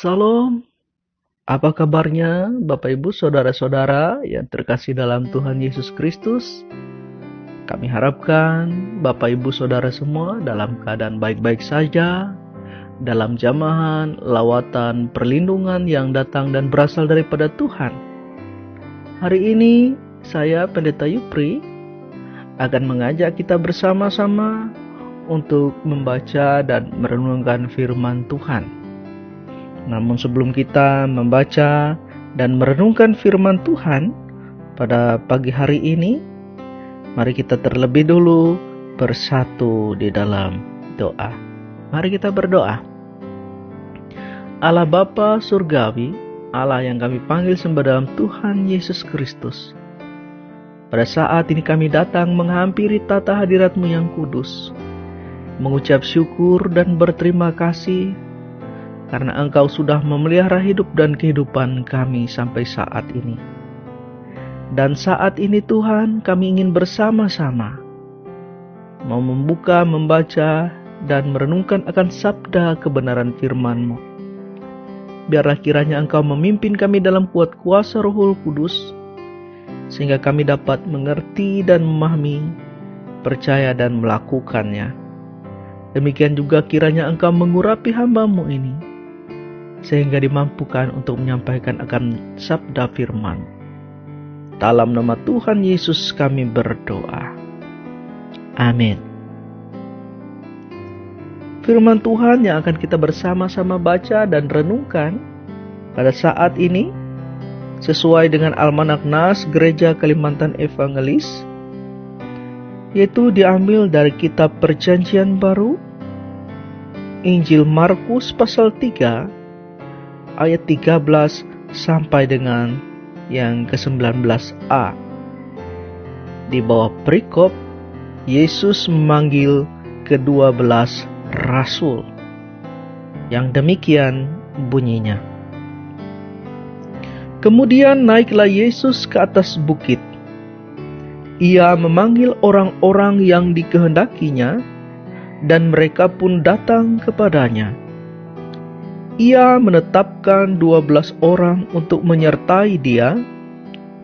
Salam, apa kabarnya Bapak Ibu Saudara-saudara yang terkasih dalam Tuhan Yesus Kristus? Kami harapkan Bapak Ibu Saudara semua dalam keadaan baik-baik saja, dalam jamahan, lawatan, perlindungan yang datang dan berasal daripada Tuhan. Hari ini saya Pendeta Yupri akan mengajak kita bersama-sama untuk membaca dan merenungkan firman Tuhan. Namun sebelum kita membaca dan merenungkan firman Tuhan pada pagi hari ini, mari kita terlebih dulu bersatu di dalam doa. Mari kita berdoa. Allah Bapa Surgawi, Allah yang kami panggil sembah dalam Tuhan Yesus Kristus. Pada saat ini kami datang menghampiri tata hadirat-Mu yang kudus, mengucap syukur dan berterima kasih karena Engkau sudah memelihara hidup dan kehidupan kami sampai saat ini. Dan saat ini Tuhan, kami ingin bersama-sama mau membuka, membaca, dan merenungkan akan sabda kebenaran firman-Mu. Biarlah kiranya Engkau memimpin kami dalam kuat kuasa Roh Kudus, sehingga kami dapat mengerti dan memahami, percaya dan melakukannya. Demikian juga kiranya Engkau mengurapi hamba-Mu ini, sehingga dimampukan untuk menyampaikan akan sabda firman. Dalam nama Tuhan Yesus kami berdoa. Amin. Firman Tuhan yang akan kita bersama-sama baca dan renungkan pada saat ini sesuai dengan Almanak Nas Gereja Kalimantan Evangelis, yaitu diambil dari kitab Perjanjian Baru, Injil Markus pasal 3 ayat 13 sampai dengan yang ke-19a. Di bawah perikop, Yesus memanggil ke-12 rasul. Yang demikian bunyinya. Kemudian naiklah Yesus ke atas bukit. Ia memanggil orang-orang yang dikehendakinya, dan mereka pun datang kepadanya. Ia menetapkan 12 orang untuk menyertai dia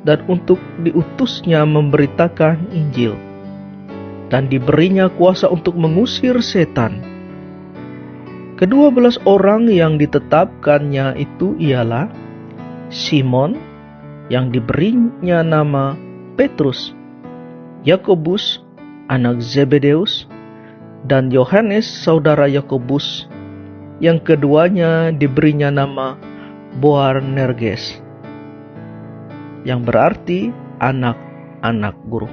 dan untuk diutusnya memberitakan Injil, dan diberinya kuasa untuk mengusir setan. Ke-12 orang yang ditetapkannya itu ialah Simon yang diberinya nama Petrus, Yakobus anak Zebedeus, dan Yohanes saudara Yakobus, yang keduanya diberinya nama Boanerges, yang berarti anak-anak guru.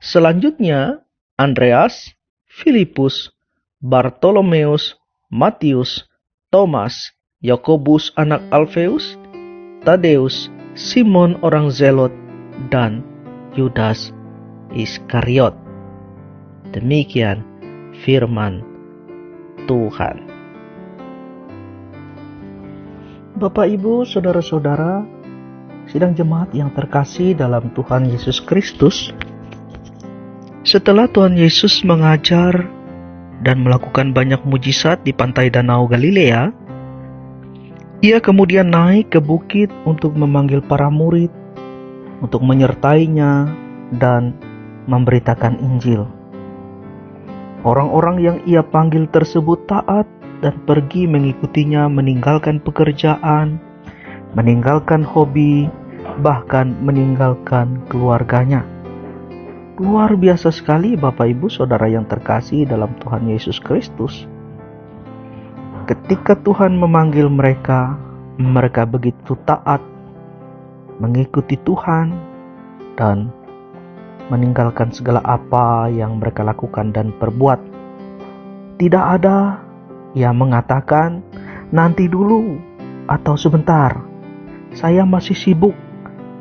Selanjutnya Andreas, Filipus, Bartolomeus, Matius, Thomas, Yakobus anak Alfeus, Tadeus, Simon orang Zelot, dan Yudas Iskariot. Demikian firman Tuhan. Bapak, Ibu, Saudara-saudara, sidang jemaat yang terkasih dalam Tuhan Yesus Kristus, setelah Tuhan Yesus mengajar dan melakukan banyak mujizat di pantai Danau Galilea, Ia kemudian naik ke bukit untuk memanggil para murid, untuk menyertainya dan memberitakan Injil. Orang-orang yang Ia panggil tersebut taat dan pergi mengikutinya, meninggalkan pekerjaan, meninggalkan hobi, bahkan meninggalkan keluarganya. Luar biasa sekali Bapak Ibu Saudara yang terkasih dalam Tuhan Yesus Kristus. Ketika Tuhan memanggil mereka, mereka begitu taat, mengikuti Tuhan, dan meninggalkan segala apa yang mereka lakukan dan perbuat. Tidak ada yang mengatakan, nanti dulu, atau sebentar, saya masih sibuk,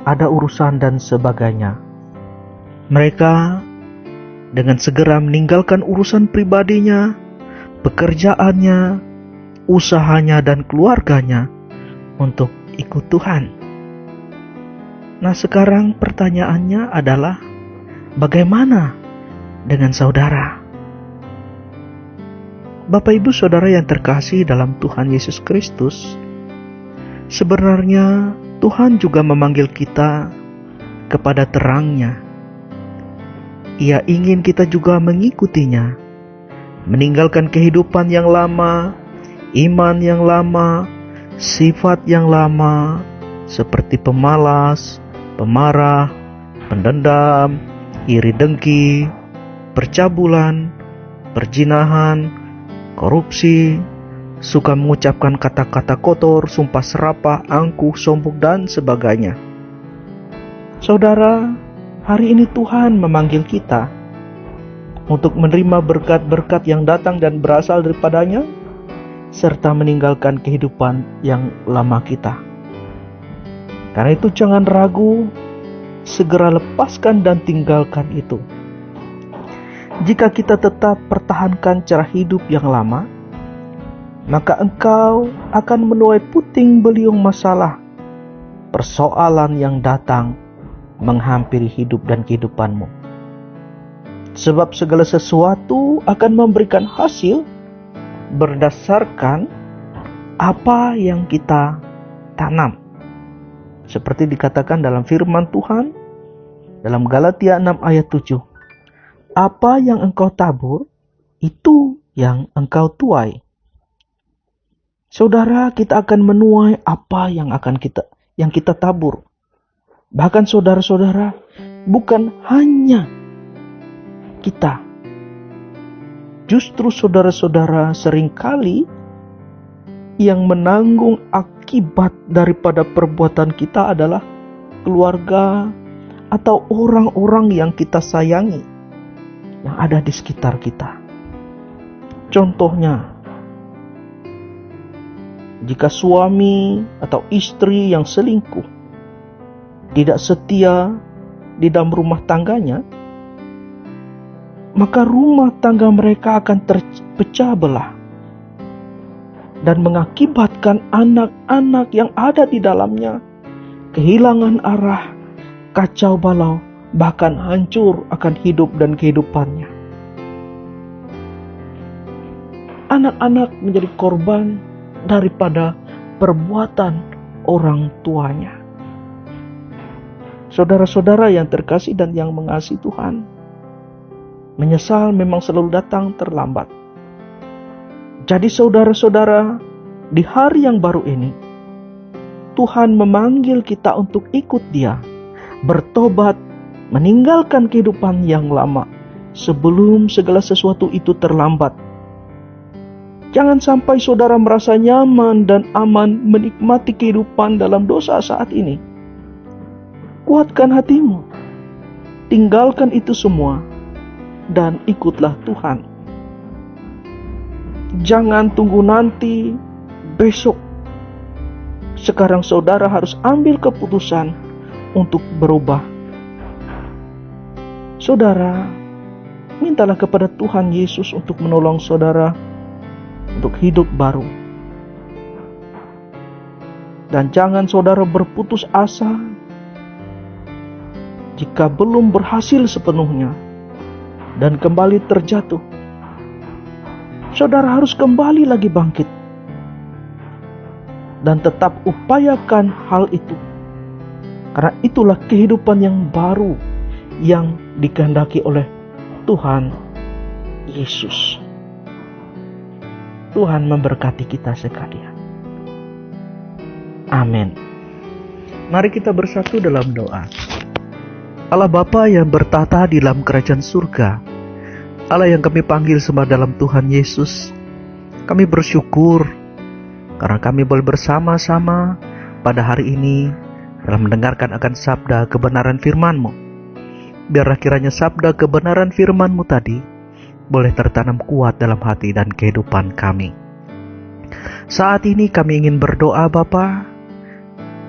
ada urusan dan sebagainya. Mereka dengan segera meninggalkan urusan pribadinya, pekerjaannya, usahanya, dan keluarganya untuk ikut Tuhan. Nah, sekarang pertanyaannya adalah, bagaimana dengan saudara? Bapak Ibu Saudara yang terkasih dalam Tuhan Yesus Kristus, sebenarnya Tuhan juga memanggil kita kepada terang-Nya. Ia ingin kita juga mengikutinya, meninggalkan kehidupan yang lama, iman yang lama, sifat yang lama, seperti pemalas, pemarah, pendendam, iri dengki, percabulan, perjinahan, korupsi, suka mengucapkan kata-kata kotor, sumpah serapah, angkuh, sombong, dan sebagainya. Saudara, hari ini Tuhan memanggil kita untuk menerima berkat-berkat yang datang dan berasal daripadanya, serta meninggalkan kehidupan yang lama kita. Karena itu jangan ragu, segera lepaskan dan tinggalkan itu. Jika kita tetap pertahankan cara hidup yang lama, maka engkau akan menuai puting beliung masalah, persoalan yang datang menghampiri hidup dan kehidupanmu. Sebab segala sesuatu akan memberikan hasil berdasarkan apa yang kita tanam. Seperti dikatakan dalam firman Tuhan dalam Galatia 6 ayat 7. Apa yang engkau tabur, itu yang engkau tuai. Saudara, kita akan menuai apa yang kita tabur. Bahkan saudara-saudara, bukan hanya kita. Justru saudara-saudara seringkali yang menanggung akibat daripada perbuatan kita adalah keluarga atau orang-orang yang kita sayangi, yang ada di sekitar kita. Contohnya, jika suami atau istri yang selingkuh, tidak setia di dalam rumah tangganya, maka rumah tangga mereka akan terpecah belah dan mengakibatkan anak-anak yang ada di dalamnya kehilangan arah, kacau balau, bahkan hancur akan hidup dan kehidupannya. Anak-anak menjadi korban daripada perbuatan orang tuanya. Saudara-saudara yang terkasih dan yang mengasihi Tuhan, menyesal memang selalu datang terlambat. Jadi saudara-saudara, di hari yang baru ini, Tuhan memanggil kita untuk ikut Dia, bertobat, meninggalkan kehidupan yang lama sebelum segala sesuatu itu terlambat. Jangan sampai saudara merasa nyaman dan aman menikmati kehidupan dalam dosa saat ini. Kuatkan hatimu, tinggalkan itu semua, dan ikutlah Tuhan. Jangan tunggu nanti, besok. Sekarang saudara harus ambil keputusan untuk berubah. Saudara, mintalah kepada Tuhan Yesus untuk menolong saudara untuk hidup baru. Dan jangan saudara berputus asa jika belum berhasil sepenuhnya dan kembali terjatuh. Saudara harus kembali lagi bangkit dan tetap upayakan hal itu. Karena itulah kehidupan yang baru yang dikehendaki oleh Tuhan Yesus. Tuhan memberkati kita sekalian. Amin. Mari kita bersatu dalam doa. Allah Bapa yang bertata di dalam kerajaan surga, Allah yang kami panggil sembah dalam Tuhan Yesus, kami bersyukur karena kami boleh bersama-sama pada hari ini dalam mendengarkan akan sabda kebenaran firman-Mu. Biarlah kiranya sabda kebenaran firman-Mu tadi boleh tertanam kuat dalam hati dan kehidupan kami. Saat ini kami ingin berdoa Bapa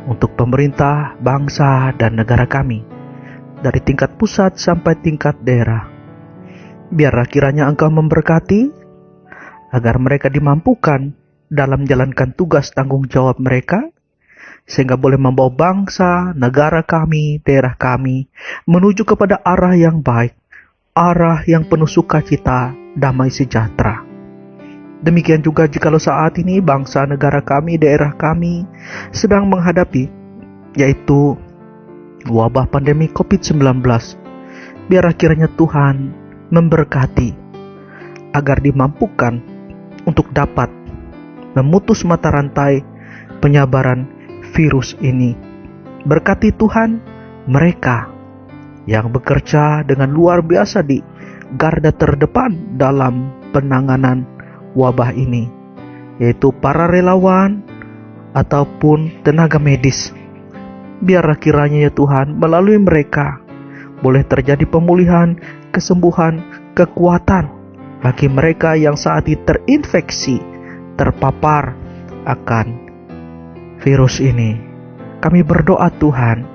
untuk pemerintah, bangsa, dan negara kami, dari tingkat pusat sampai tingkat daerah. Biarlah kiranya Engkau memberkati agar mereka dimampukan dalam menjalankan tugas tanggung jawab mereka, sehingga boleh membawa bangsa, negara kami, daerah kami menuju kepada arah yang baik, arah yang penuh sukacita, damai sejahtera. Demikian juga jikalau saat ini bangsa negara kami, daerah kami sedang menghadapi, yaitu wabah pandemi COVID-19. Biarlah kiranya Tuhan memberkati agar dimampukan untuk dapat memutus mata rantai penyebaran virus ini. Berkati Tuhan mereka yang bekerja dengan luar biasa di garda terdepan dalam penanganan wabah ini, yaitu para relawan ataupun tenaga medis. Biarlah kiranya ya Tuhan, melalui mereka boleh terjadi pemulihan, kesembuhan, kekuatan bagi mereka yang saat ini terinfeksi, terpapar akan virus ini. Kami berdoa Tuhan,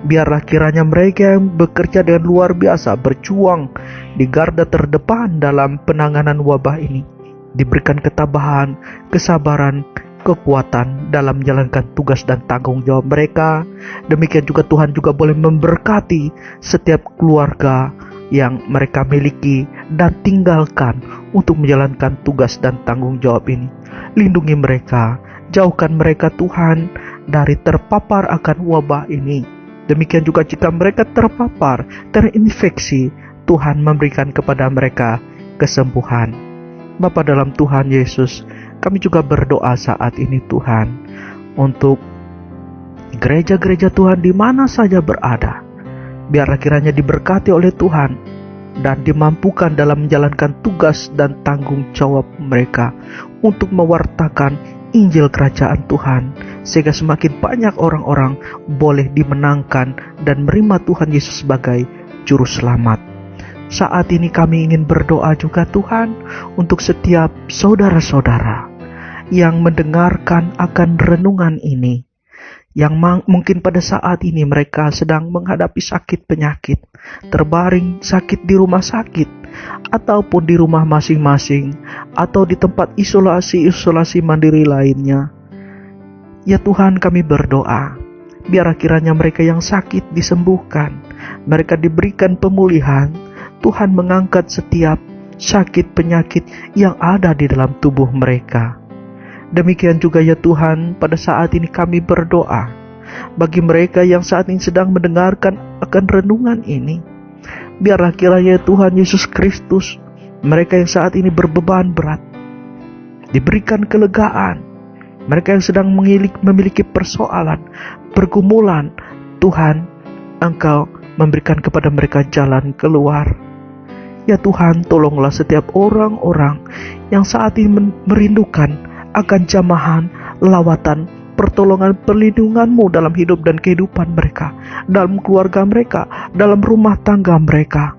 biarlah kiranya mereka yang bekerja dengan luar biasa, berjuang di garda terdepan dalam penanganan wabah ini, diberikan ketabahan, kesabaran, kekuatan dalam menjalankan tugas dan tanggung jawab mereka. Demikian juga Tuhan juga boleh memberkati setiap keluarga yang mereka miliki dan tinggalkan untuk menjalankan tugas dan tanggung jawab ini. Lindungi mereka, jauhkan mereka Tuhan dari terpapar akan wabah ini. Demikian juga jika mereka terpapar, terinfeksi, Tuhan memberikan kepada mereka kesembuhan. Bapa dalam Tuhan Yesus, kami juga berdoa saat ini Tuhan, untuk gereja-gereja Tuhan di mana saja berada. Biarlah kiranya diberkati oleh Tuhan dan dimampukan dalam menjalankan tugas dan tanggung jawab mereka untuk mewartakan Injil Kerajaan Tuhan, sehingga semakin banyak orang-orang boleh dimenangkan dan menerima Tuhan Yesus sebagai Juru Selamat. Saat ini kami ingin berdoa juga Tuhan untuk setiap saudara-saudara yang mendengarkan akan renungan ini, yang mungkin pada saat ini mereka sedang menghadapi sakit penyakit, terbaring sakit di rumah sakit, ataupun di rumah masing-masing, atau di tempat isolasi mandiri lainnya. Ya Tuhan, kami berdoa, biarlah kiranya mereka yang sakit disembuhkan, mereka diberikan pemulihan. Tuhan mengangkat setiap sakit penyakit yang ada di dalam tubuh mereka. Demikian juga ya Tuhan, pada saat ini kami berdoa bagi mereka yang saat ini sedang mendengarkan akan renungan ini. Biarlah kiranya Tuhan Yesus Kristus, mereka yang saat ini berbeban berat, diberikan kelegaan. Mereka yang sedang memiliki persoalan, pergumulan, Tuhan, Engkau memberikan kepada mereka jalan keluar. Ya Tuhan, tolonglah setiap orang-orang yang saat ini merindukan akan jamahan, lawatan, pertolongan, perlindungan-Mu dalam hidup dan kehidupan mereka, dalam keluarga mereka, dalam rumah tangga mereka,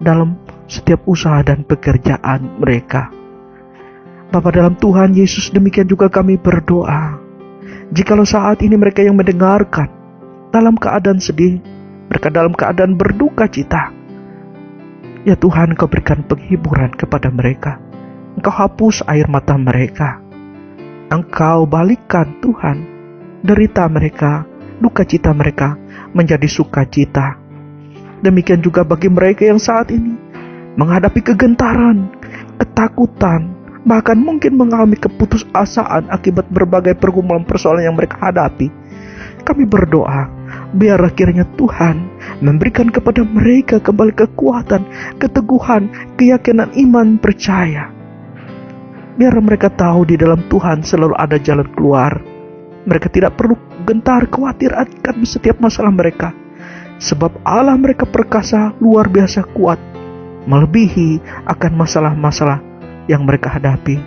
dalam setiap usaha dan pekerjaan mereka. Bapa dalam Tuhan Yesus, demikian juga kami berdoa, jikalau saat ini mereka yang mendengarkan dalam keadaan sedih, mereka dalam keadaan berduka cita, ya Tuhan, Engkau berikan penghiburan kepada mereka. Engkau hapus air mata mereka. Engkau balikkan Tuhan derita mereka, duka cita mereka menjadi sukacita. Demikian juga bagi mereka yang saat ini menghadapi kegentaran, ketakutan, bahkan mungkin mengalami keputusasaan akibat berbagai pergumulan persoalan yang mereka hadapi. Kami berdoa, biarlah kiranya Tuhan memberikan kepada mereka kembali kekuatan, keteguhan, keyakinan iman percaya. Biar mereka tahu di dalam Tuhan selalu ada jalan keluar. Mereka tidak perlu gentar khawatir akan setiap masalah mereka, sebab Allah mereka perkasa, luar biasa kuat, melebihi akan masalah-masalah yang mereka hadapi.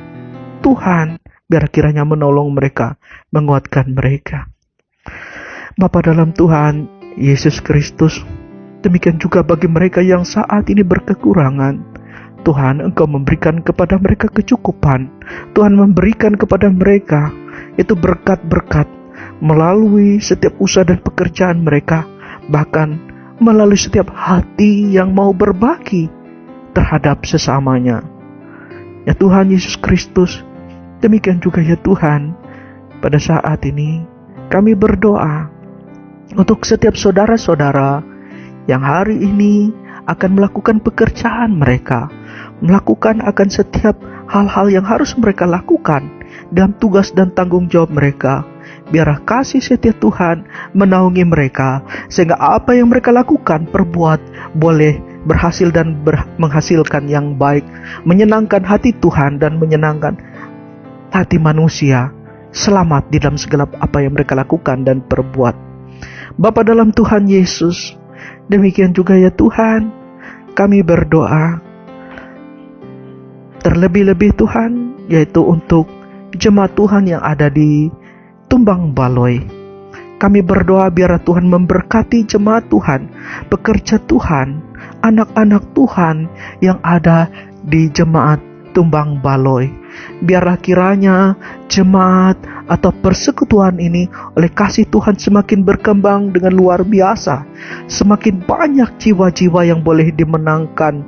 Tuhan, biar kiranya menolong mereka, menguatkan mereka. Bapa dalam Tuhan Yesus Kristus, demikian juga bagi mereka yang saat ini berkekurangan, Tuhan, Engkau memberikan kepada mereka kecukupan. Tuhan memberikan kepada mereka itu berkat-berkat melalui setiap usaha dan pekerjaan mereka, bahkan melalui setiap hati yang mau berbagi terhadap sesamanya. Ya Tuhan Yesus Kristus, demikian juga ya Tuhan, pada saat ini kami berdoa untuk setiap saudara-saudara yang hari ini akan melakukan pekerjaan mereka, melakukan akan setiap hal-hal yang harus mereka lakukan dalam tugas dan tanggung jawab mereka. Biarlah kasih setia Tuhan menaungi mereka, sehingga apa yang mereka lakukan, perbuat, boleh berhasil dan menghasilkan yang baik, menyenangkan hati Tuhan dan menyenangkan hati manusia. Selamat di dalam segala apa yang mereka lakukan dan perbuat. Bapa dalam Tuhan Yesus, demikian juga ya Tuhan, kami berdoa terlebih-lebih Tuhan, yaitu untuk jemaat Tuhan yang ada di Tumbang Baloi. Kami berdoa biar Tuhan memberkati jemaat Tuhan, pekerja Tuhan, anak-anak Tuhan yang ada di jemaat Tumbang Baloi. Biarlah kiranya jemaat atau persekutuan ini oleh kasih Tuhan semakin berkembang dengan luar biasa. Semakin banyak jiwa-jiwa yang boleh dimenangkan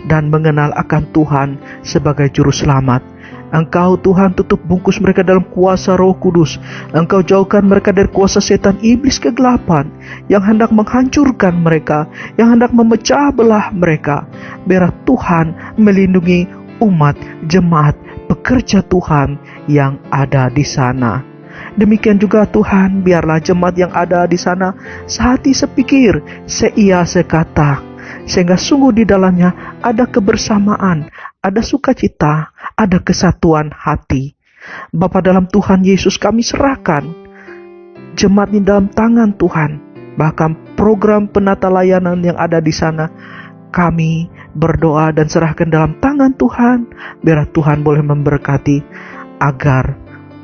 dan mengenal akan Tuhan sebagai juru selamat. Engkau Tuhan tutup bungkus mereka dalam kuasa Roh Kudus. Engkau jauhkan mereka dari kuasa setan iblis kegelapan yang hendak menghancurkan mereka, yang hendak memecah belah mereka. Biar Tuhan melindungi umat, jemaat, pekerja Tuhan yang ada di sana. Demikian juga Tuhan, biarlah jemaat yang ada di sana sehati sepikir, seia sekata, sehingga sungguh di dalamnya ada kebersamaan, ada sukacita, ada kesatuan hati. Bapa dalam Tuhan Yesus, kami serahkan jemaat ini dalam tangan Tuhan. Bahkan program penata layanan yang ada di sana, kami berdoa dan serahkan dalam tangan Tuhan. Biar Tuhan boleh memberkati agar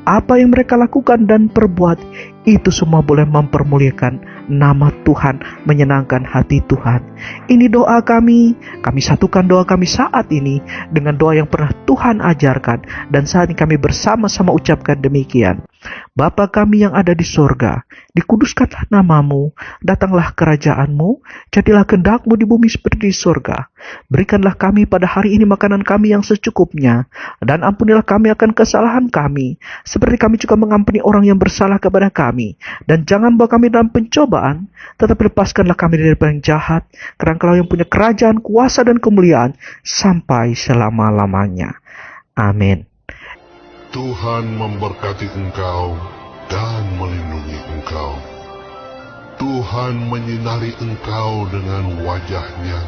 apa yang mereka lakukan dan perbuat itu semua boleh mempermuliakan nama Tuhan, menyenangkan hati Tuhan. Ini doa kami satukan doa kami saat ini dengan doa yang pernah Tuhan ajarkan, dan saat ini kami bersama-sama ucapkan demikian. Bapa kami yang ada di sorga, dikuduskanlah namamu, datanglah kerajaanmu, jadilah kehendak-Mu di bumi seperti di sorga. Berikanlah kami pada hari ini makanan kami yang secukupnya, dan ampunilah kami akan kesalahan kami, seperti kami juga mengampuni orang yang bersalah kepada kami. Dan jangan bawa kami dalam pencobaan, tetapi lepaskanlah kami dari yang jahat, karena Engkau yang punya kerajaan, kuasa, dan kemuliaan sampai selama-lamanya. Amin. Tuhan memberkati engkau dan melindungi engkau. Tuhan menyinari engkau dengan wajah-Nya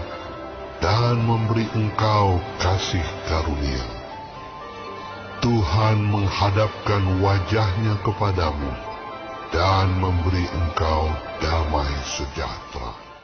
dan memberi engkau kasih karunia. Tuhan menghadapkan wajah-Nya kepadamu dan memberi engkau damai sejahtera.